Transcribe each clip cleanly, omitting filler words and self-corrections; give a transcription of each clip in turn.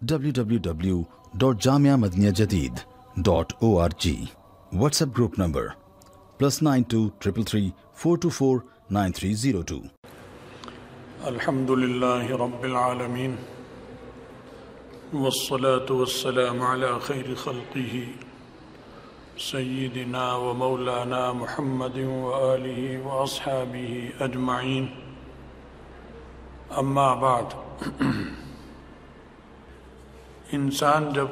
www.jamiamadiniyajadid.org. WhatsApp group number +92 333 424 9302. الحمدللہ رب العالمین والصلاة والسلام على خیر خلقہ سیدنا و مولانا محمد وآلہ واصحابہ اجمعین. اما بعد، انسان جب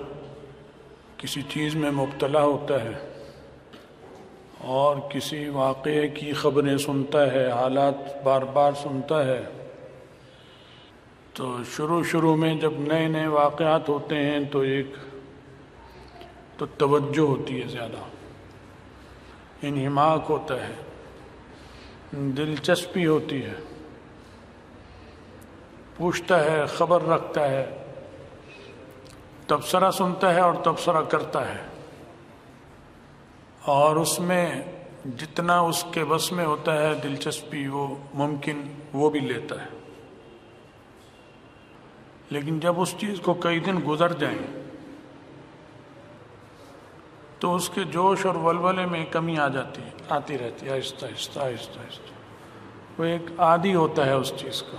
کسی چیز میں مبتلا ہوتا ہے اور کسی واقعے کی خبریں سنتا ہے، حالات بار بار سنتا ہے، تو شروع میں جب نئے نئے واقعات ہوتے ہیں تو توجہ ہوتی ہے، زیادہ انہماک ہوتا ہے، دلچسپی ہوتی ہے، پوچھتا ہے، خبر رکھتا ہے، تبصرہ سنتا ہے اور تبصرہ کرتا ہے، اور اس میں جتنا اس کے بس میں ہوتا ہے دلچسپی وہ ممکن وہ بھی لیتا ہے. لیکن جب اس چیز کو کئی دن گزر جائیں تو اس کے جوش اور ولولے میں کمی آتی رہتی ہے، آہستہ آہستہ. وہ ایک عادی ہوتا ہے اس چیز کا.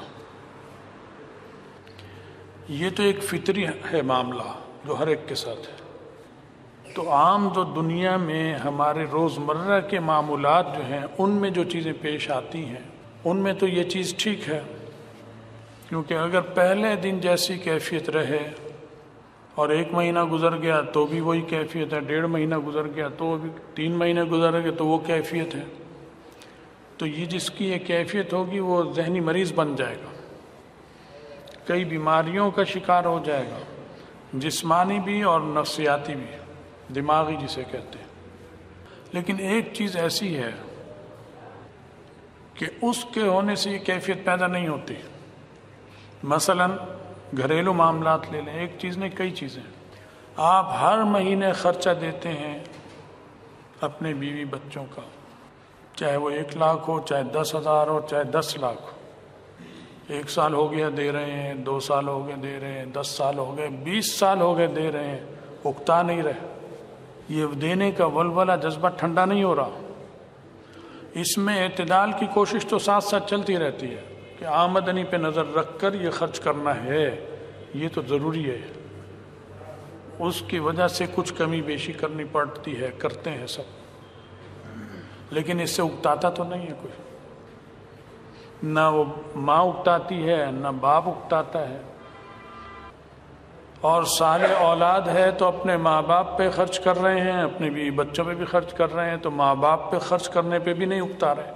یہ تو ایک فطری ہے معاملہ جو ہر ایک کے ساتھ ہے. تو عام جو دنیا میں ہمارے روزمرہ کے معمولات جو ہیں ان میں جو چیزیں پیش آتی ہیں ان میں تو یہ چیز ٹھیک ہے، کیونکہ اگر پہلے دن جیسی کیفیت رہے اور 1 مہینہ گزر گیا تو بھی وہی کیفیت ہے، 1.5 مہینہ گزر گیا تو بھی 3 مہینے گزر گئے تو وہ کیفیت ہے، تو یہ جس کی یہ کیفیت ہوگی وہ ذہنی مریض بن جائے گا، کئی بیماریوں کا شکار ہو جائے گا، جسمانی بھی اور نفسیاتی بھی، دماغی جسے کہتے ہیں. لیکن ایک چیز ایسی ہے کہ اس کے ہونے سے یہ کیفیت پیدا نہیں ہوتی. مثلا گھریلو معاملات لے لیں، ایک چیز نہیں کئی چیزیں. آپ ہر مہینے خرچہ دیتے ہیں اپنے بیوی بچوں کا، چاہے وہ 1 لاکھ ہو، چاہے 10,000 ہو، چاہے 10 لاکھ ہو. 1 سال ہو گیا دے رہے ہیں، 2 سال ہو گئے دے رہے ہیں، 10 سال ہو گئے، 20 سال ہو گئے دے رہے ہیں، اکتا نہیں رہے. یہ دینے کا ولولہ جذبہ ٹھنڈا نہیں ہو رہا. اس میں اعتدال کی کوشش تو ساتھ ساتھ چلتی رہتی ہے کہ آمدنی پہ نظر رکھ کر یہ خرچ کرنا ہے، یہ تو ضروری ہے. اس کی وجہ سے کچھ کمی بیشی کرنی پڑتی ہے، کرتے ہیں سب، لیکن اس سے اکتاتا تو نہیں ہے کوئی. نہ وہ ماں اکتاتی ہے، نہ باپ اکتاتا ہے. اور سارے اولاد ہے تو اپنے ماں باپ پہ خرچ کر رہے ہیں، اپنے بھی بچوں پہ بھی خرچ کر رہے ہیں، تو ماں باپ پہ خرچ کرنے پہ بھی نہیں اکتا رہے.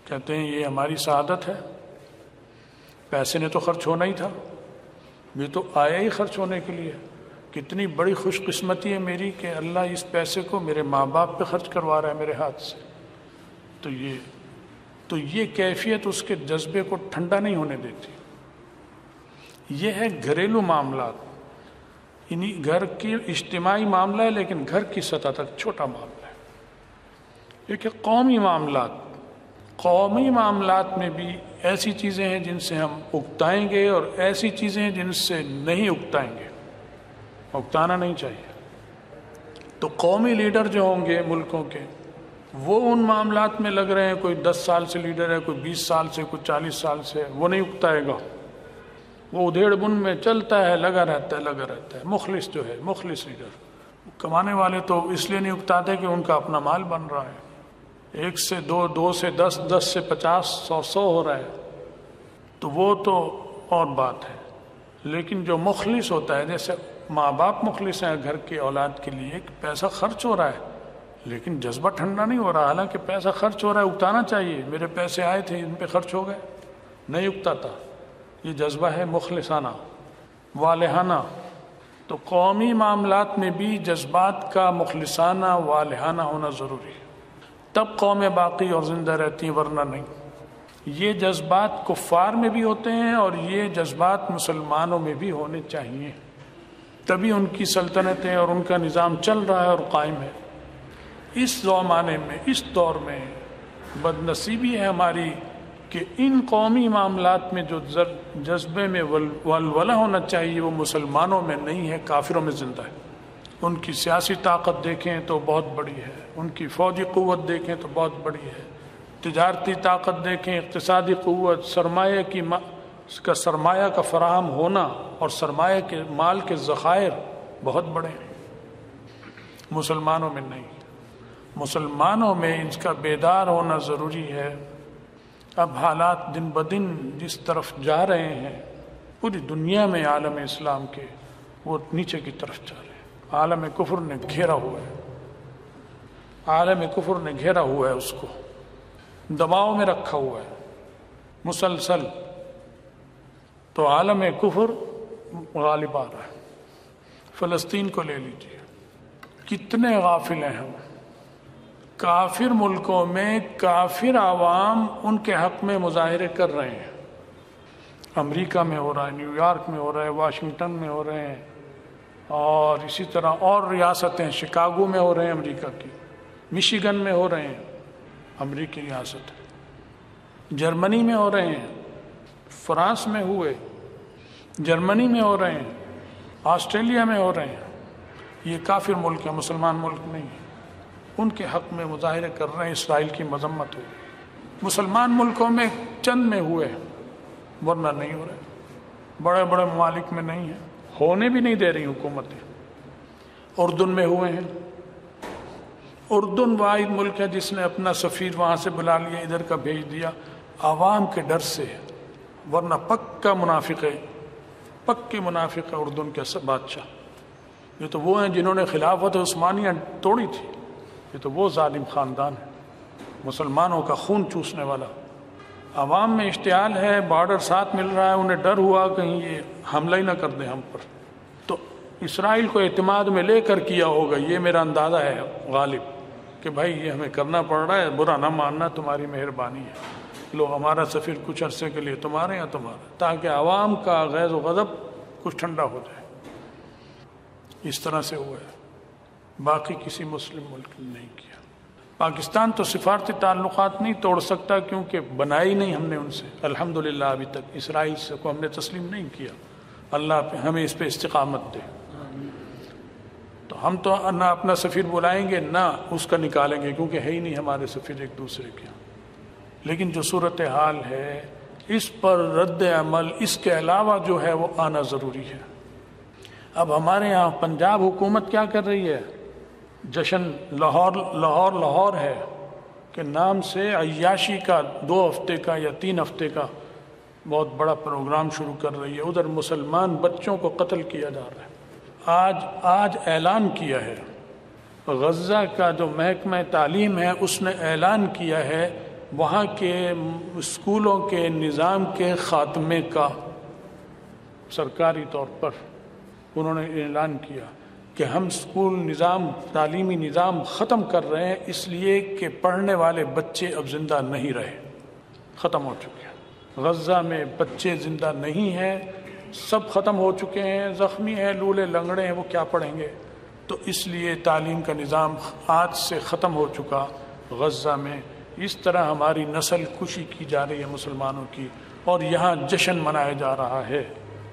کہتے ہیں یہ ہماری سعادت ہے، پیسے نے تو خرچ ہونا ہی تھا، یہ تو آیا ہی خرچ ہونے کے لیے. کتنی بڑی خوش قسمتی ہے میری کہ اللہ اس پیسے کو میرے ماں باپ پہ خرچ کروا رہا ہے میرے ہاتھ سے. تو یہ کیفیت اس کے جذبے کو ٹھنڈا نہیں ہونے دیتی. یہ ہے گھریلو معاملات، یعنی گھر کی اجتماعی معاملہ ہے لیکن گھر کی سطح تک چھوٹا معاملہ ہے. ایک ہے قومی معاملات. قومی معاملات میں بھی ایسی چیزیں ہیں جن سے ہم اکتائیں گے اور ایسی چیزیں ہیں جن سے نہیں اکتائیں گے. اکتانا نہیں چاہیے. تو قومی لیڈر جو ہوں گے ملکوں کے، وہ ان معاملات میں لگ رہے ہیں، کوئی 10 سال سے لیڈر ہے، کوئی 20 سال سے، کوئی 40 سال سے، وہ نہیں اکتائے گا. وہ ادھیڑ بن میں چلتا ہے، لگا رہتا ہے. مخلص جو ہے، مخلص لیڈر. کمانے والے تو اس لیے نہیں اکتاتے کہ ان کا اپنا مال بن رہا ہے، 1 سے 2، 2 سے 10، 10 سے 50، 100 ہو رہا ہے، تو وہ تو اور بات ہے. لیکن جو مخلص ہوتا ہے، جیسے ماں باپ مخلص ہیں گھر کی اولاد کے لیے، کہ پیسہ خرچ ہو رہا ہے لیکن جذبہ ٹھنڈا نہیں ہو رہا. حالانکہ پیسہ خرچ ہو رہا ہے، اکتانا چاہیے. میرے پیسے آئے تھے، ان پہ خرچ ہو گئے، نہیں اکتاتا. یہ جذبہ ہے مخلصانہ، والہانہ. تو قومی معاملات میں بھی جذبات کا مخلصانہ، والہانہ ہونا ضروری ہے، تب قومیں باقی اور زندہ رہتی ہیں، ورنہ نہیں. یہ جذبات کفار میں بھی ہوتے ہیں اور یہ جذبات مسلمانوں میں بھی ہونے چاہیے، تبھی ان کی سلطنتیں اور ان کا نظام چل رہا ہے اور قائم ہے. اس زمانے میں، اس دور میں بد نصیبی ہے ہماری کہ ان قومی معاملات میں جو جذبے میں ولولہ ہونا چاہیے وہ مسلمانوں میں نہیں ہے، کافروں میں زندہ ہے۔ ان کی سیاسی طاقت دیکھیں تو بہت بڑی ہے، ان کی فوجی قوت دیکھیں تو بہت بڑی ہے، تجارتی طاقت دیکھیں، اقتصادی قوت، سرمایہ کا فراہم ہونا اور سرمایہ کے مال کے ذخائر بہت بڑے ہیں، مسلمانوں میں نہیں۔ مسلمانوں میں اس کا بیدار ہونا ضروری ہے۔ اب حالات دن بدن جس طرف جا رہے ہیں پوری دنیا میں عالم اسلام کے، وہ نیچے کی طرف جا رہے ہیں۔ عالم کفر نے گھیرا ہوا ہے، عالم کفر نے گھیرا ہوا ہے، اس کو دباؤ میں رکھا ہوا ہے مسلسل۔ تو عالم کفر غالب آ رہا ہے۔ فلسطین کو لے لیجیے، کتنے غافل ہیں ہم۔ کافر ملکوں میں کافر عوام ان کے حق میں مظاہرے کر رہے ہیں۔ امریکہ میں ہو رہا ہے، نیو یارک میں ہو رہا ہے، واشنگٹن میں ہو رہے ہیں، اور اسی طرح اور ریاستیں، شکاگو میں ہو رہے ہیں امریکہ کی، مشیگن میں ہو رہے ہیں امریکی ریاست، جرمنی میں ہو رہے ہیں، فرانس میں ہوئے، جرمنی میں ہو رہے ہیں، آسٹریلیا میں ہو رہے ہیں۔ یہ کافر ملک ہیں، مسلمان ملک نہیں ہیں۔ ان کے حق میں مظاہرے کر رہے ہیں، اسرائیل کی مذمت ہو۔ مسلمان ملکوں میں چند میں ہوئے ورنہ نہیں ہو رہے، بڑے بڑے ممالک میں نہیں ہیں، ہونے بھی نہیں دے رہی حکومتیں۔ اردن میں ہوئے ہیں، اردن واحد ملک ہے جس نے اپنا سفیر وہاں سے بلا لیا، ادھر کا بھیج دیا، عوام کے ڈر سے، ورنہ پکا منافق ہے، پکی منافق ہے اردن کے بادشاہ۔ یہ تو وہ ہیں جنہوں نے خلافت عثمانیہ توڑی تھی، یہ تو وہ ظالم خاندان ہے، مسلمانوں کا خون چوسنے والا۔ عوام میں اشتعال ہے، بارڈر ساتھ مل رہا ہے، انہیں ڈر ہوا کہیں یہ حملہ ہی نہ کر دیں ہم پر، تو اسرائیل کو اعتماد میں لے کر کیا ہوگا، یہ میرا اندازہ ہے غالب، کہ بھائی یہ ہمیں کرنا پڑ رہا ہے، برا نہ ماننا، تمہاری مہربانی ہے، لو ہمارا سفیر کچھ عرصے کے لیے تمہارے یا تمہارا، تاکہ عوام کا غیظ و غضب کچھ ٹھنڈا ہو جائے۔ اس طرح سے ہوا ہے، باقی کسی مسلم ملک نے نہیں کیا۔ پاکستان تو سفارتی تعلقات نہیں توڑ سکتا کیونکہ بنائی نہیں ہم نے ان سے، الحمدللہ ابھی تک اسرائیل سے کو ہم نے تسلیم نہیں کیا۔ اللہ ہمیں اس پہ استقامت دے۔ تو ہم تو نہ اپنا سفیر بلائیں گے نہ اس کا نکالیں گے، کیونکہ ہے ہی نہیں ہمارے سفیر ایک دوسرے کے۔ لیکن جو صورتحال ہے اس پر رد عمل اس کے علاوہ جو ہے وہ آنا ضروری ہے۔ اب ہمارے یہاں پنجاب حکومت کیا کر رہی ہے؟ جشن لاہور ہے کہ نام سے عیاشی کا 2 ہفتے کا یا 3 ہفتے کا بہت بڑا پروگرام شروع کر رہی ہے۔ ادھر مسلمان بچوں کو قتل کیا جا رہا ہے۔ آج اعلان کیا ہے غزہ کا جو محکمہ تعلیم ہے، اس نے اعلان کیا ہے وہاں کے اسکولوں کے نظام کے خاتمے کا، سرکاری طور پر انہوں نے اعلان کیا کہ ہم اسکول نظام، تعلیمی نظام ختم کر رہے ہیں، اس لیے کہ پڑھنے والے بچے اب زندہ نہیں رہے، ختم ہو چکے ہیں۔ غزہ میں بچے زندہ نہیں ہیں، سب ختم ہو چکے ہیں، زخمی ہیں، لولے لنگڑے ہیں، وہ کیا پڑھیں گے؟ تو اس لیے تعلیم کا نظام آج سے ختم ہو چکا غزہ میں۔ اس طرح ہماری نسل کشی کی جا رہی ہے مسلمانوں کی، اور یہاں جشن منایا جا رہا ہے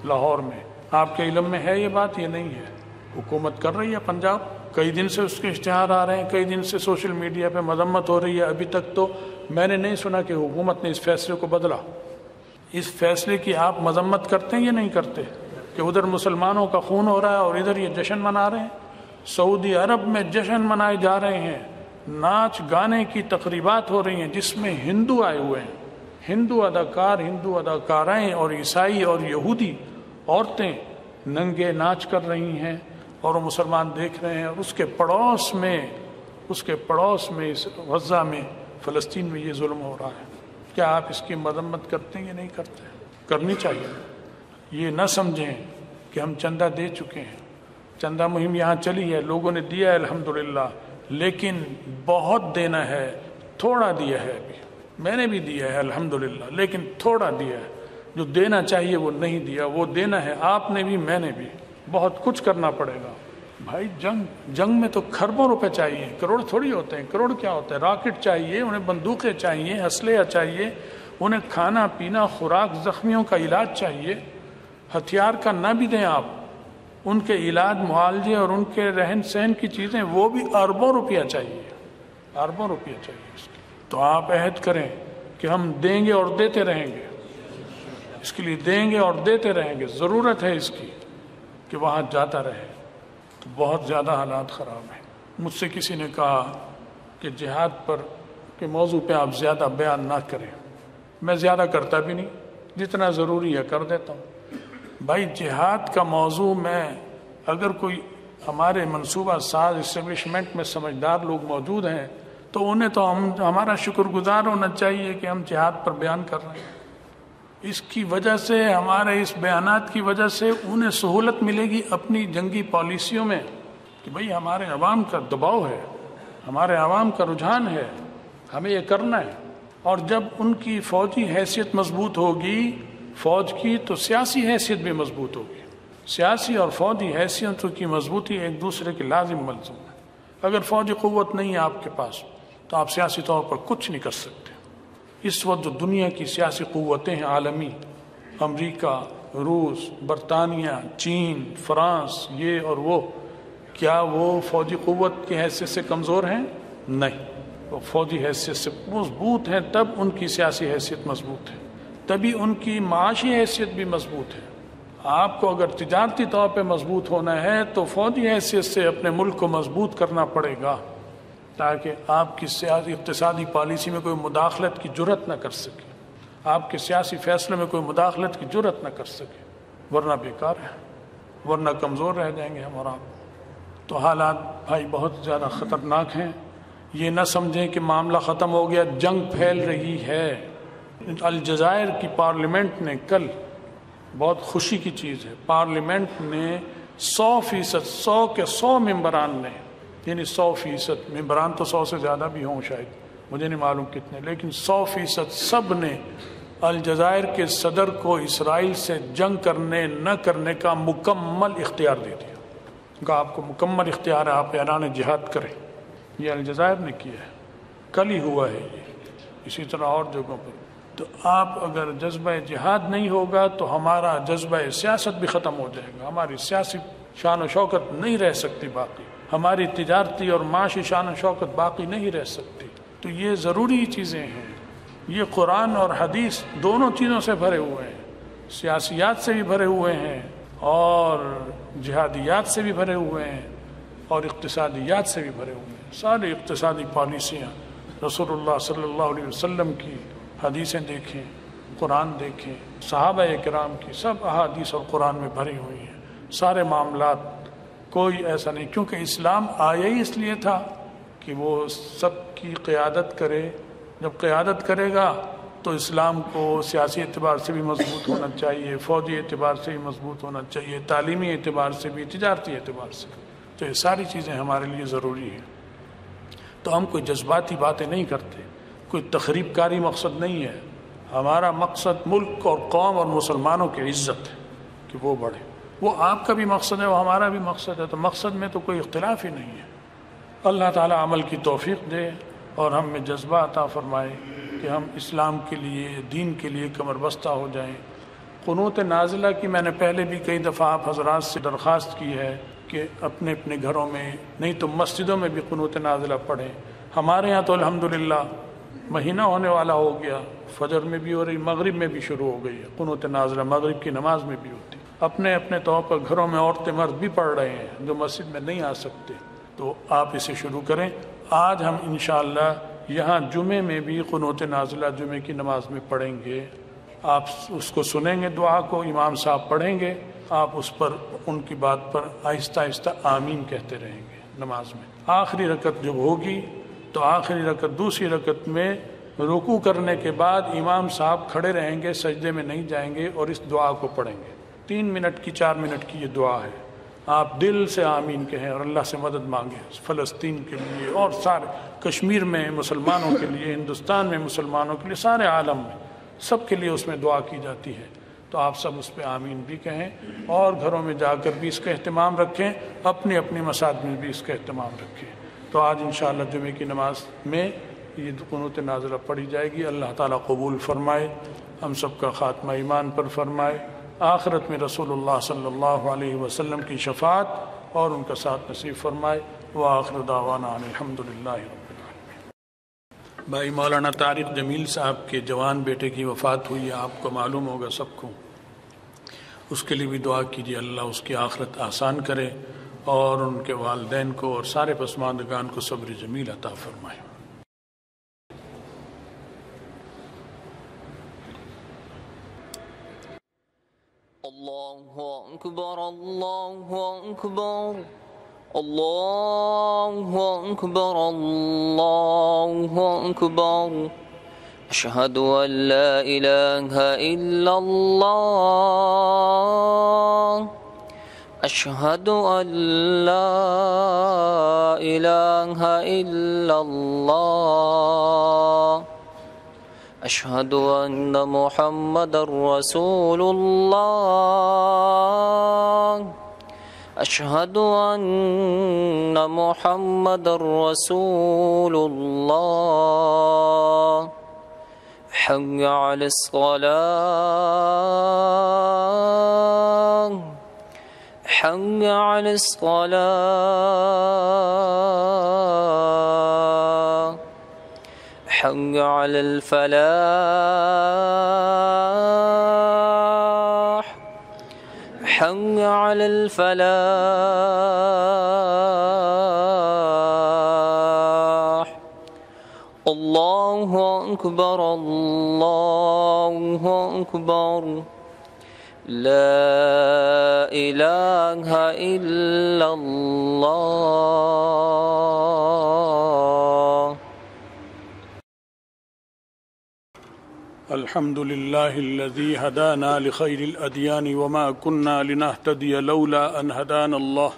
لاہور میں۔ آپ کے علم میں ہے یہ بات؟ یہ نہیں ہے، حکومت کر رہی ہے پنجاب، کئی دن سے اس کے اشتہار آ رہے ہیں، کئی دن سے سوشل میڈیا پہ مذمت ہو رہی ہے۔ ابھی تک تو میں نے نہیں سنا کہ حکومت نے اس فیصلے کو بدلا۔ اس فیصلے کی آپ مذمت کرتے ہیں یا نہیں کرتے کہ ادھر مسلمانوں کا خون ہو رہا ہے اور ادھر یہ جشن منا رہے ہیں؟ سعودی عرب میں جشن منائے جا رہے ہیں، ناچ گانے کی تقریبات ہو رہی ہیں جس میں ہندو آئے ہوئے ہیں، ہندو اداکار، ہندو اداکارائیں اور عیسائی اور یہودی عورتیں ننگے ناچ کر رہی ہیں، اور وہ مسلمان دیکھ رہے ہیں۔ اور اس کے پڑوس میں اس غزہ میں، فلسطین میں یہ ظلم ہو رہا ہے۔ کیا آپ اس کی مذمت کرتے ہیں یا نہیں کرتے؟ کرنی چاہیے۔ یہ نہ سمجھیں کہ ہم چندہ دے چکے ہیں، چندہ مہم یہاں چلی ہے، لوگوں نے دیا ہے الحمدللہ، لیکن بہت دینا ہے، تھوڑا دیا ہے ابھی، میں نے بھی دیا ہے الحمدللہ، لیکن تھوڑا دیا ہے، جو دینا چاہیے وہ نہیں دیا، وہ دینا ہے آپ نے بھی، میں نے بھی، بہت کچھ کرنا پڑے گا۔ بھائی جنگ میں تو کھربوں روپے چاہیے، کروڑ تھوڑی ہوتے ہیں۔ کروڑ کیا ہوتا ہے؟ راکٹ چاہیے، انہیں بندوقیں چاہیے، اسلحہ چاہیے، انہیں کھانا پینا خوراک زخمیوں کا علاج چاہیے، ہتھیار کا نہ بھی دیں آپ، ان کے علاج معالجے اور ان کے رہن سہن کی چیزیں وہ بھی اربوں روپیہ چاہیے، اربوں روپیہ چاہیے اس کے۔ تو آپ عہد کریں کہ ہم دیں گے اور دیتے رہیں گے، اس کے لیے دیں گے اور دیتے رہیں گے، ضرورت ہے اس کی کہ وہاں جاتا رہے۔ تو بہت زیادہ حالات خراب ہیں۔ مجھ سے کسی نے کہا کہ جہاد پر کے موضوع پہ آپ زیادہ بیان نہ کریں، میں زیادہ کرتا بھی نہیں، جتنا ضروری ہے کر دیتا ہوں۔ بھائی جہاد کا موضوع میں اگر کوئی ہمارے منصوبہ ساز اسٹیبلشمنٹ میں سمجھدار لوگ موجود ہیں تو انہیں تو ہمارا شکر گزار ہونا چاہیے کہ ہم جہاد پر بیان کر رہے ہیں۔ اس کی وجہ سے، ہمارے اس بیانات کی وجہ سے انہیں سہولت ملے گی اپنی جنگی پالیسیوں میں کہ بھئی ہمارے عوام کا دباؤ ہے، ہمارے عوام کا رجحان ہے، ہمیں یہ کرنا ہے۔ اور جب ان کی فوجی حیثیت مضبوط ہوگی فوج کی تو سیاسی حیثیت بھی مضبوط ہوگی۔ سیاسی اور فوجی حیثیتوں کی مضبوطی ایک دوسرے کے لازم ملزوم ہے۔ اگر فوجی قوت نہیں ہے آپ کے پاس تو آپ سیاسی طور پر کچھ نہیں کر سکتے۔ اس وقت جو دنیا کی سیاسی قوتیں ہیں عالمی، امریکہ، روس، برطانیہ، چین، فرانس، یہ اور وہ، کیا وہ فوجی قوت کی حیثیت سے کمزور ہیں؟ نہیں، وہ فوجی حیثیت سے مضبوط ہیں، تب ان کی سیاسی حیثیت مضبوط ہے، تبھی ان کی معاشی حیثیت بھی مضبوط ہے۔ آپ کو اگر تجارتی طور پہ مضبوط ہونا ہے تو فوجی حیثیت سے اپنے ملک کو مضبوط کرنا پڑے گا تاکہ آپ کی سیاسی اقتصادی پالیسی میں کوئی مداخلت کی جرات نہ کر سکے، آپ کے سیاسی فیصلے میں کوئی مداخلت کی جرات نہ کر سکے، ورنہ بیکار ہے، ورنہ کمزور رہ جائیں گے ہم اور آپ۔ تو حالات بھائی بہت زیادہ خطرناک ہیں۔ یہ نہ سمجھیں کہ معاملہ ختم ہو گیا، جنگ پھیل رہی ہے۔ الجزائر کی پارلیمنٹ نے کل، بہت خوشی کی چیز ہے، پارلیمنٹ نے 100%، 100 کے 100 ممبران نے، یعنی 100% ممبران تو 100 سے زیادہ بھی ہوں شاید، مجھے نہیں معلوم کتنے، لیکن 100% سب نے الجزائر کے صدر کو اسرائیل سے جنگ کرنے نہ کرنے کا مکمل اختیار دے دیا۔ کہا آپ کو مکمل اختیار ہے، آپ اعلان جہاد کریں۔ یہ الجزائر نے کیا ہے، کل ہی ہوا ہے یہ، اسی طرح اور جگہوں پر۔ تو آپ اگر جذبہ جہاد نہیں ہوگا تو ہمارا جذبہ سیاست بھی ختم ہو جائے گا، ہماری سیاسی شان و شوکت نہیں رہ سکتی باقی، ہماری تجارتی اور معاشی شان و شوکت باقی نہیں رہ سکتی۔ تو یہ ضروری چیزیں ہیں، یہ قرآن اور حدیث دونوں چیزوں سے بھرے ہوئے ہیں، سیاسیات سے بھی بھرے ہوئے ہیں اور جہادیات سے بھی بھرے ہوئے ہیں اور اقتصادیات سے بھی بھرے ہوئے ہیں۔ سارے اقتصادی پالیسیاں رسول اللہ صلی اللہ علیہ وسلم کی حدیثیں دیکھیں، قرآن دیکھیں، صحابہ کرام کی سب احادیث اور قرآن میں بھری ہوئی ہیں۔ سارے معاملات کوئی ایسا نہیں، کیونکہ اسلام آیا ہی اس لیے تھا کہ وہ سب کی قیادت کرے۔ جب قیادت کرے گا تو اسلام کو سیاسی اعتبار سے بھی مضبوط ہونا چاہیے، فوجی اعتبار سے بھی مضبوط ہونا چاہیے، تعلیمی اعتبار سے بھی، تجارتی اعتبار سے بھی۔ تو یہ ساری چیزیں ہمارے لیے ضروری ہیں۔ تو ہم کوئی جذباتی باتیں نہیں کرتے، کوئی تخریب کاری مقصد نہیں ہے۔ ہمارا مقصد ملک اور قوم اور مسلمانوں کی عزت ہے کہ وہ بڑھے۔ وہ آپ کا بھی مقصد ہے، وہ ہمارا بھی مقصد ہے، تو مقصد میں تو کوئی اختلاف ہی نہیں ہے۔ اللہ تعالیٰ عمل کی توفیق دے اور ہم میں جذبہ عطا فرمائے کہ ہم اسلام کے لیے، دین کے لیے کمر بستہ ہو جائیں۔ قنوت نازلہ کی میں نے پہلے بھی کئی دفعہ آپ حضرات سے درخواست کی ہے کہ اپنے اپنے گھروں میں، نہیں تو مسجدوں میں بھی قنوت نازلہ پڑھیں۔ ہمارے ہاں تو الحمدللہ مہینہ ہونے والا ہو گیا، فجر میں بھی ہو رہی، مغرب میں بھی شروع ہو گئی ہے قنوت نازلہ، مغرب کی نماز میں بھی ہوتی۔ اپنے اپنے طور پر گھروں میں عورتیں مرد بھی پڑھ رہے ہیں جو مسجد میں نہیں آ سکتے، تو آپ اسے شروع کریں۔ آج ہم انشاءاللہ یہاں جمعے میں بھی قنوت نازلہ جمعے کی نماز میں پڑھیں گے۔ آپ اس کو سنیں گے، دعا کو امام صاحب پڑھیں گے، آپ اس پر، ان کی بات پر آہستہ آہستہ آمین کہتے رہیں گے نماز میں۔ آخری رکعت جب ہوگی تو آخری رکعت، دوسری رکعت میں رکوع کرنے کے بعد امام صاحب کھڑے رہیں گے، سجدے میں نہیں جائیں گے اور اس دعا کو پڑھیں گے۔ 3 منٹ کی، 4 منٹ کی یہ دعا ہے، آپ دل سے آمین کہیں اور اللہ سے مدد مانگیں فلسطین کے لیے اور سارے کشمیر میں مسلمانوں کے لیے، ہندوستان میں مسلمانوں کے لیے، سارے عالم میں سب کے لیے اس میں دعا کی جاتی ہے۔ تو آپ سب اس پہ آمین بھی کہیں اور گھروں میں جا کر بھی اس کا اہتمام رکھیں، اپنی اپنی مساجد میں بھی اس کا اہتمام رکھیں۔ تو آج انشاءاللہ جمعے کی نماز میں یہ قنوت نازلہ پڑھی جائے گی. اللہ تعالیٰ قبول فرمائے, ہم سب کا خاتمہ ایمان پر فرمائے, آخرت میں رسول اللہ صلی اللہ علیہ وسلم کی شفاعت اور ان کا ساتھ نصیب فرمائے. وآخر دعوانا ان الحمدللہ رب العالمین. بھائی مولانا طارق جمیل صاحب کے جوان بیٹے کی وفات ہوئی ہے, آپ کو معلوم ہوگا سب کو. اس کے لیے بھی دعا کیجیے, اللہ اس کی آخرت آسان کرے اور ان کے والدین کو اور سارے پسماندگان کو صبر جمیل عطا فرمائے. اللہ اکبر اللہ اکبر اللہ اکبر اللہ اکبر. اشہد ان لا الہ الا اللہ اشہد ان لا الہ الا اللہ اشہد ان محمد رسول اللہ اشہد ان محمد رسول اللہ. حي على الصلاة حي على الصلاة حي على الفلاح حي على الفلاح. اللہ اکبر اللہ اکبر لا الہ الا اللہ. الحمد لله الذي هدانا لخير الأديان وما كنا لنهتدي لولا أن هدانا الله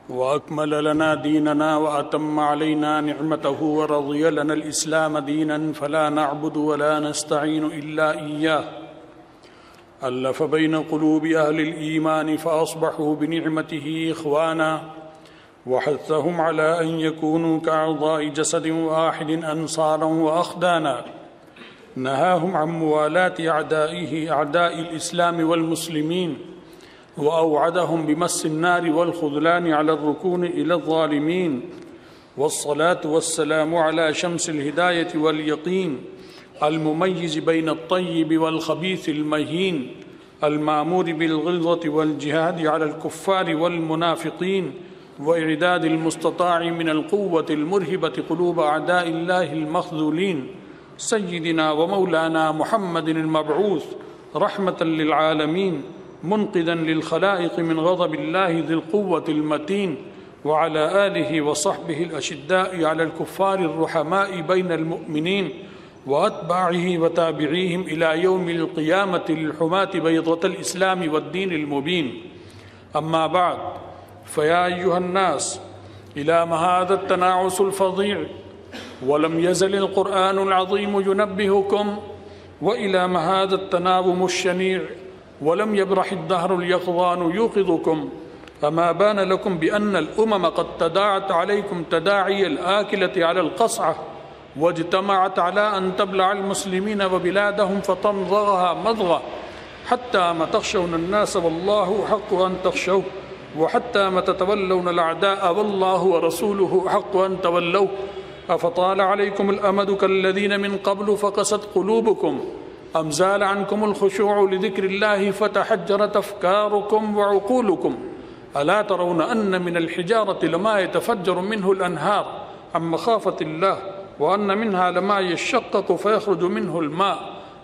وأكمل لنا ديننا وأتم علينا نعمته ورضي لنا الإسلام دينا فلا نعبد ولا نستعين إلا إياه. ألف بين قلوب أهل الإيمان فأصبحوا بنعمته إخوانا وحثهم على أن يكونوا كأعضاء جسد واحد أنصارا وأخدانا. نهاهم عن موالاة أعداء الإسلام والمسلمين وأوعدهم بمس النار والخذلان على الركون إلى الظالمين. والصلاة والسلام على شمس الهداية واليقين المميز بين الطيب والخبيث المهين المأمور بالغلظة والجهاد على الكفار والمنافقين وإعداد المستطاع من القوة المرهبة قلوب أعداء الله المخذولين. سيدنا ومولانا محمد المبعوث رحمة للعالمين منقذا للخلائق من غضب الله ذي القوة المتين وعلى آله وصحبه الأشداء على الكفار الرحماء بين المؤمنين وأتباعه وتابعيهم إلى يوم القيامة للحماة بيضة الإسلام والدين المبين. أما بعد فيا أيها الناس إلى ما هذا التناعس الفظيع ولم يزل القرآن العظيم ينبهكم وإلى ما هذا التناوم الشنيع ولم يبرح الدهر اليقظان يوقظكم. فما بان لكم بأن الأمم قد تداعت عليكم تداعي الآكلة على القصعة واجتمعت على أن تبلع المسلمين وبلادهم فتمضغها مضغة حتى ما تخشون الناس والله حق أن تخشوه وحتى ما تتولون الأعداء والله ورسوله حق أن تولوه. أفطال عليكم الأمد كالذين من قبل فقست قلوبكم أم زال عنكم الخشوع لذكر الله فتحجرت أفكاركم وعقولكم. ألا ترون أن من الحجارة لما يتفجر منه الأنهار عن مخافة الله وأن منها لما يشقق فيخرج منه الماء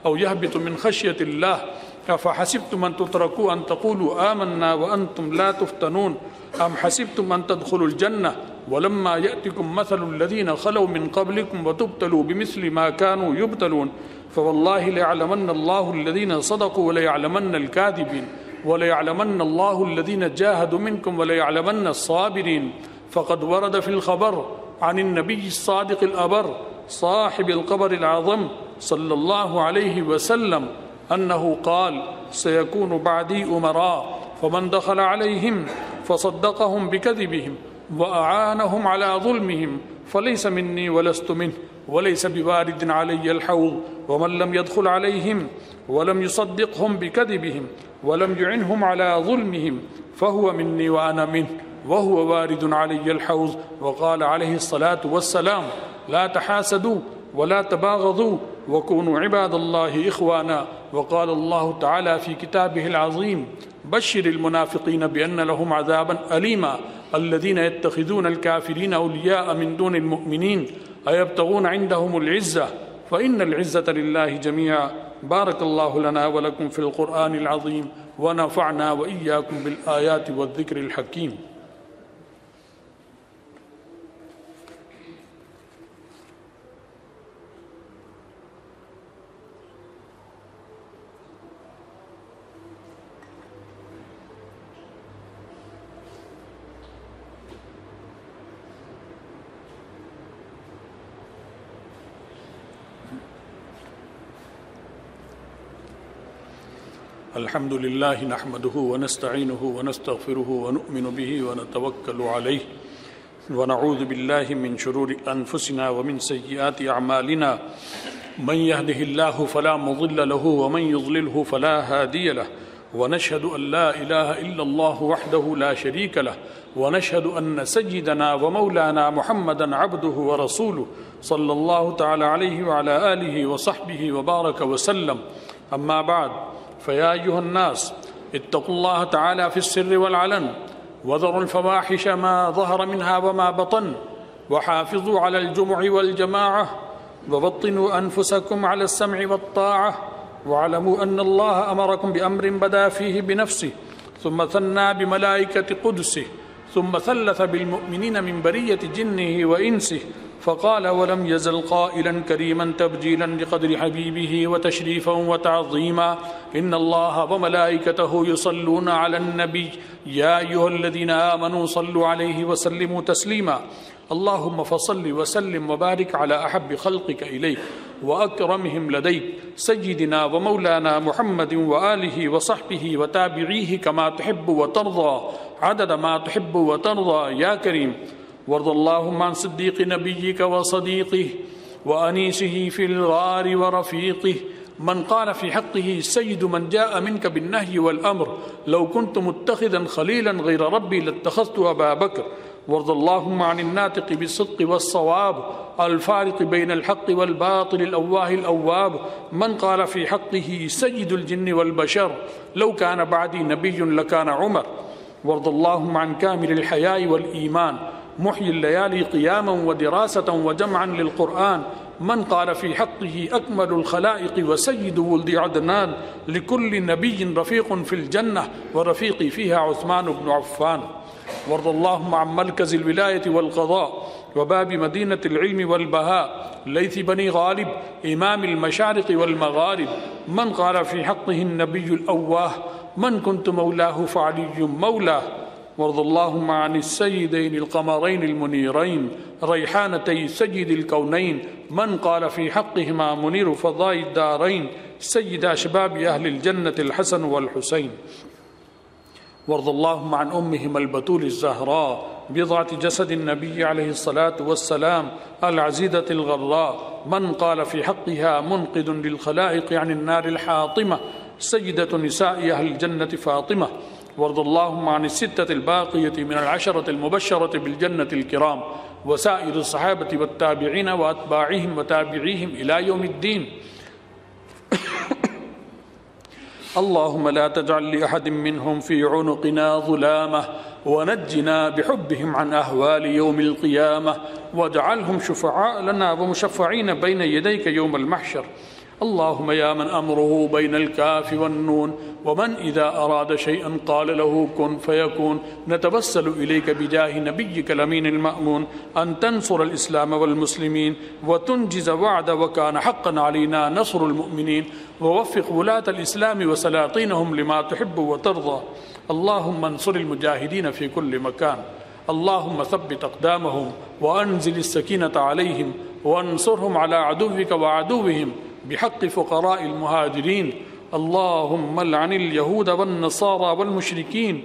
أو يهبط من خشية الله. أفحسبتم أن تتركوا أن تقولوا آمنا وأنتم لا تفتنون أم حسبتم أن تدخلوا الجنة ولما يأتكم مثل الذين خلوا من قبلكم وتبتلوا بمثل ما كانوا يبتلون. فوالله ليعلمن الله الذين صدقوا وليعلمن الكاذبين وليعلمن الله الذين جاهدوا منكم وليعلمن الصابرين. فقد ورد في الخبر عن النبي الصادق الأبر صاحب القبر العظم صلى الله عليه وسلم أنه قال سيكون بعدي أمراء فمن دخل عليهم فصدقهم بكذبهم وأعانهم على ظلمهم فليس مني ولست منه وليس بوارد علي الحوض ومن لم يدخل عليهم ولم يصدقهم بكذبهم ولم يعنهم على ظلمهم فهو مني وأنا منه وهو وارد علي الحوض. وقال عليه الصلاة والسلام: لا تحاسدوا ولا تباغضوا وكونوا عباد الله إخوانا. وقال الله تعالى في كتابه العظيم: بشر المنافقين بأن لهم عذابا أليما الذين يتخذون الكافرين أولياء من دون المؤمنين أيبتغون عندهم العزة فإن العزة لله جميعا. بارك الله لنا ولكم في القرآن العظيم ونفعنا وإياكم بالآيات والذكر الحكيم. الحمد لله نحمده ونستعينه ونستغفره ونؤمن به ونتوكل عليه ونعوذ بالله من شرور أنفسنا ومن سيئات أعمالنا من يهده الله فلا مضل له ومن يضلله فلا هادي له ونشهد أن لا إله إلا الله وحده لا شريك له ونشهد أن سيدنا ومولانا محمدا عبده ورسوله صلى الله تعالى عليه وعلى آله وصحبه وبارك وسلم. أما بعد، فيا أيها الناس اتقوا الله تعالى في السر والعلن وذروا الفواحش ما ظهر منها وما بطن وحافظوا على الجمع والجماعة وبطنوا أنفسكم على السمع والطاعة واعلموا أن الله أمركم بأمر بدأ فيه بنفسه ثم ثنى بملائكة قدسه ثم ثلث بالمؤمنين من برية جنه وإنسه فقال ولم يزل قائلا كريما تبجيلا لقدر حبيبه وتشريفا وتعظيما: إن الله وملائكته يصلون على النبي يا أيها الذين آمنوا صلوا عليه وسلموا تسليما. اللهم فصل وسلم وبارك على أحب خلقك إليك وأكرمهم لديك سيدنا ومولانا محمد وآله وصحبه وتابعيه كما تحب وترضى عدد ما تحب وترضى يا كريم. وارض اللهم عن صديق نبيك وصديقه وأنيسه في الغار ورفيقه من قال في حقه سيد من جاء منك بالنهي والأمر: لو كنت متخذا خليلا غير ربي لاتخذت أبا بكر. وارض اللهم عن الناطق بالصدق والصواب الفارق بين الحق والباطل الأواه الأواب من قال في حقه سيد الجن والبشر: لو كان بعدي نبي لكان عمر. وارض اللهم عن كامل الحياء والإيمان محيي الليالي قياما ودراسة وجمعا للقرآن من قال في حقه أكمل الخلائق وسيد ولد عدنان: لكل نبي رفيق في الجنة ورفيقي فيها عثمان بن عفان. وارض اللهم عن مركز الولاية والقضاء وباب مدينة العلم والبهاء ليث بني غالب إمام المشارق والمغارب من قال في حقه النبي الأواه: من كنت مولاه فعلي مولاه. وارض اللهم عن السيدين القمرين المنيرين ريحانتي سيد الكونين من قال في حقهما منير فضاء الدارين سيد شباب أهل الجنة الحسن والحسين. وارض اللهم عن أمهما البتول الزهراء بضعة جسد النبي عليه الصلاة والسلام العزيزة الغراء من قال في حقها منقذ للخلائق عن النار الحاطمة سيدة نساء أهل الجنة فاطمة. وارض اللهم عن الستة الباقية من العشرة المبشرة بالجنة الكرام وسائر الصحابة والتابعين وأتباعهم وتابعيهم إلى يوم الدين. اللهم لا تجعل لأحد منهم في عنقنا ظلامة ونجنا بحبهم عن أهوال يوم القيامة واجعلهم شفعاء لنا ومشفعين بين يديك يوم المحشر. اللهم يا من أمره بين الكاف والنون ومن إذا أراد شيئا قال له كن فيكون نتوسل إليك بجاه نبيك الأمين المأمون أن تنصر الإسلام والمسلمين وتنجز وعد وكان حقا علينا نصر المؤمنين ووفق ولاة الإسلام وسلاطينهم لما تحب وترضى. اللهم انصر المجاهدين في كل مكان. اللهم ثبت أقدامهم وأنزل السكينة عليهم وانصرهم على عدوك وعدوهم بحق فقراء المهاجرين. اللهم لعن اليهود والنصارى والمشركين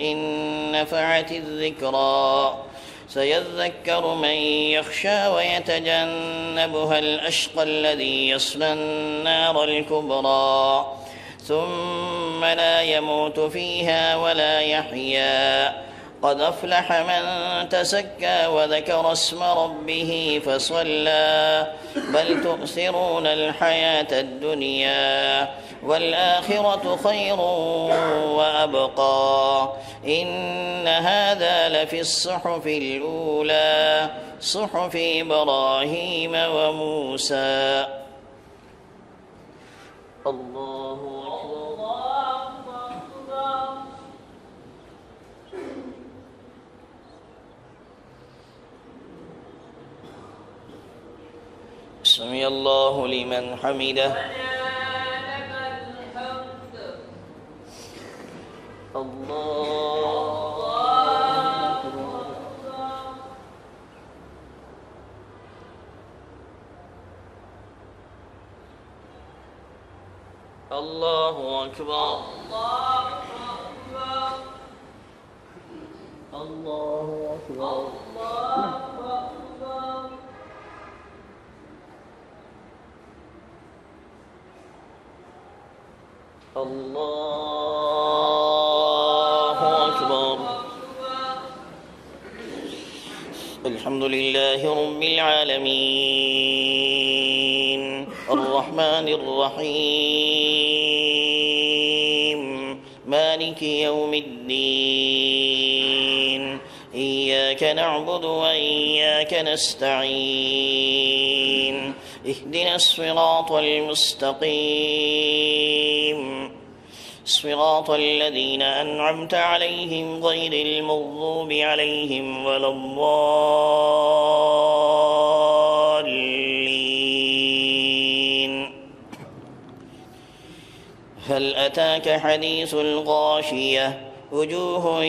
إن نفعت الذكرى سيذكر من يخشى ويتجنبها الأشقى الذي يصلى النار الكبرى ثم لا يموت فيها ولا يحيا قد أفلح من تزكى وذكر اسم ربه فصلى بل تؤثرون الحياة الدنيا والآخرة خير وأبقى إن هذا لفي الصحف الأولى صحف إبراهيم وموسى. الله أكبر. سمع الله لمن حمده. الله أكبر. الله أكبر. الله أكبر. الحمد لله رب العالمين الرحمن الرحيم مالك يوم الدين إياك نعبد وإياك نستعين اهدنا الصراط المستقيم صراط الذين أنعمت عليهم غير المغضوب عليهم ولا الضالين. هل أتاك حديث الغاشية وجوه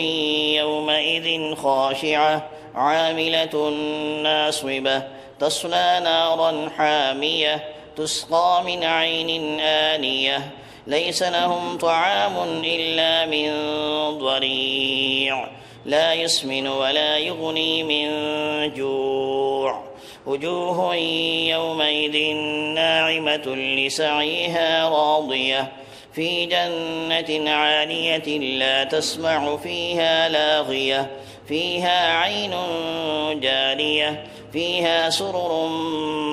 يومئذ خاشعة عاملة ناصبة تصلى نارا حامية تسقى من عين آنية ليس لهم طعام إلا من ضريع لا يسمن ولا يغني من جوع وجوه يومئذ ناعمة لسعيها راضية في جنة عالية لا تسمع فيها لاغية فيها عين جارية فيها سرر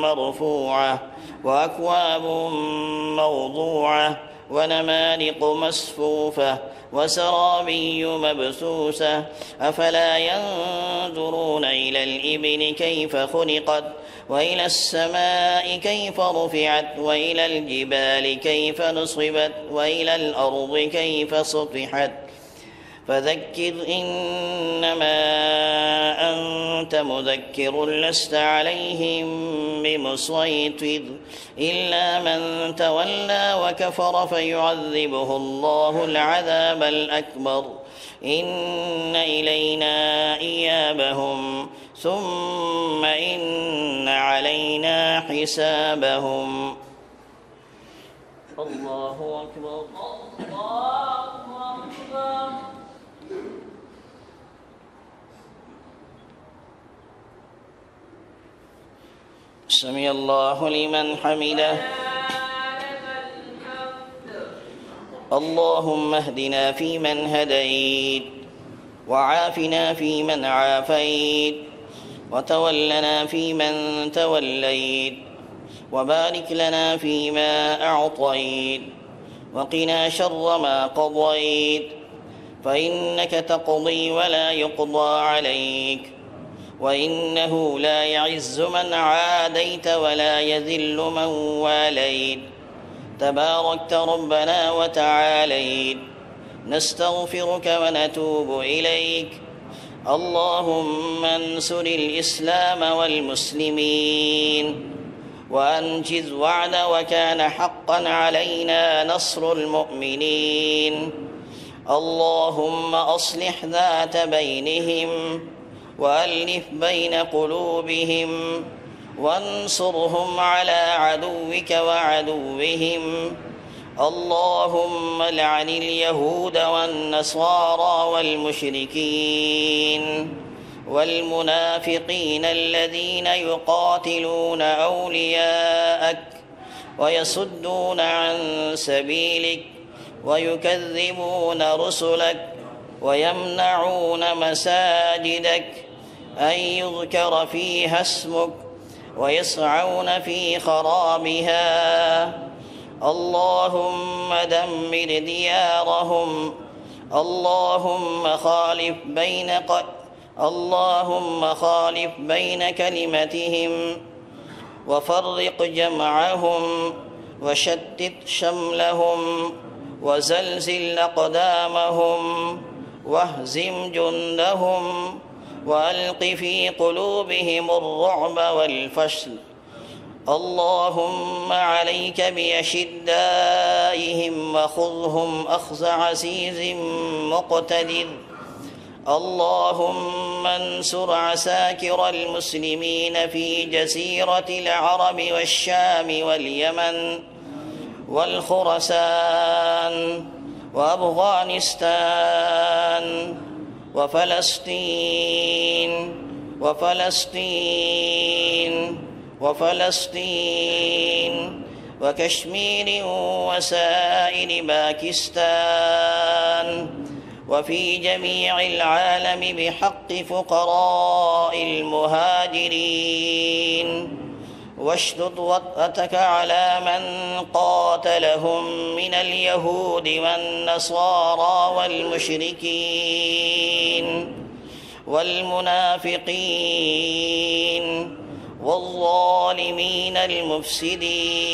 مرفوعة وأكواب موضوعة ونمارق مصفوفة وزرابي مبثوثة أفلا ينظرون إلى الإبل كيف خلقت وإلى السماء كيف رفعت وإلى الجبال كيف نصبت وإلى الأرض كيف سطحت فذكر إنما أنت مذكر لست عليهم بمسيطر إلا من تولى وكفر فيعذبه الله العذاب الأكبر إن إلينا إيابهم ثم إن علينا حسابهم. الله أكبر الله أكبر. سمع الله لمن حمده. اللهم اهدنا فيمن هديت وعافنا فيمن عافيت وتولنا فيمن توليت وبارك لنا فيما أعطيت وقنا شر ما قضيت فإنك تقضي ولا يقضى عليك وإنه لا يعز من عاديت ولا يذل من واليت تباركت ربنا وتعاليت نستغفرك ونتوب إليك. اللهم انصر الإسلام والمسلمين وأنجز وعد وكان حقا علينا نصر المؤمنين. اللهم أصلح ذات بينهم وألف بين قلوبهم وانصرهم على عدوك وعدوهم. اللهم لعن اليهود والنصارى والمشركين والمنافقين الذين يقاتلون أولياءك ويصدون عن سبيلك ويكذبون رسلك ويمنعون مساجدك أن يذكر فيها اسمك ويسعون في خرابها. اللهم دمر ديارهم. اللهم خالف بين كلمتهم وفرق جمعهم وشتت شملهم وزلزل أقدامهم واهزم جندهم وألق في قلوبهم الرعب والفشل. اللهم عليك بأشدائهم وخذهم أخذ عزيز مقتدر. اللهم انصر عساكر المسلمين في جزيرة العرب والشام واليمن والخرسان وأفغانستان وفلسطين وكشمير وسائر باكستان وفي جميع العالم بحق فقراء المهاجرين. واشدد وطأتك على من قاتلهم من اليهود والنصارى والمشركين والمنافقين والظالمين المفسدين.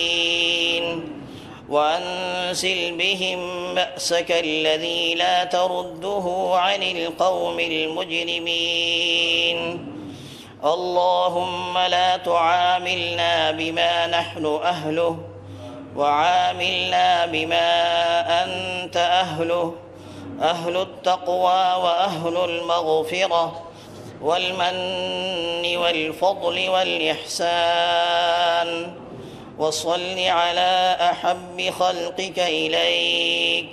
وأنزل بهم بأسك الذي لا ترده عن القوم المجرمين. اللهم لا تعاملنا بما نحن أهله، وعاملنا بما أنت أهله، أهل التقوى وأهل المغفرة والمن والفضل والإحسان. وصل على أحب خلقك إليك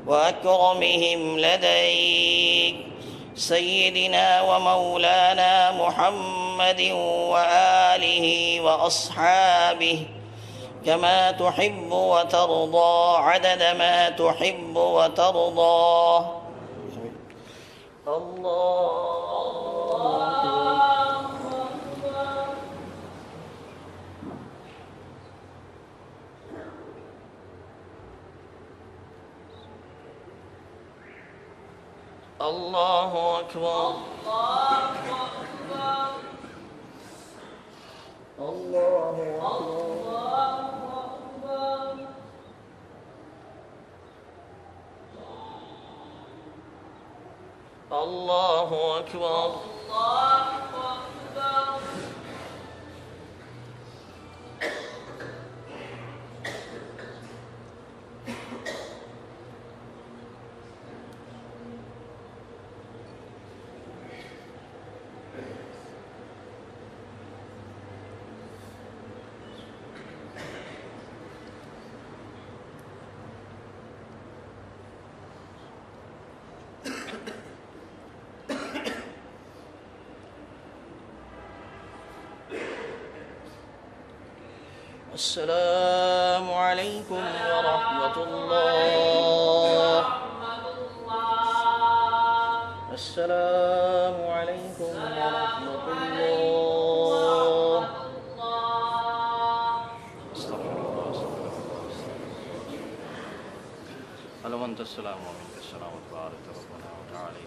وأكرمهم لديك سيدنا ومولانا محمد وآله وأصحابه، كما تحب وترضى عدد ما تحب وترضى. الله أكبر. الله أكبر. الله أكبر. السلام عليكم ورحمة الله. السلام عليكم ورحمة الله. اللهم أنت السلام ومنك السلام وتبارك ربنا وتعالى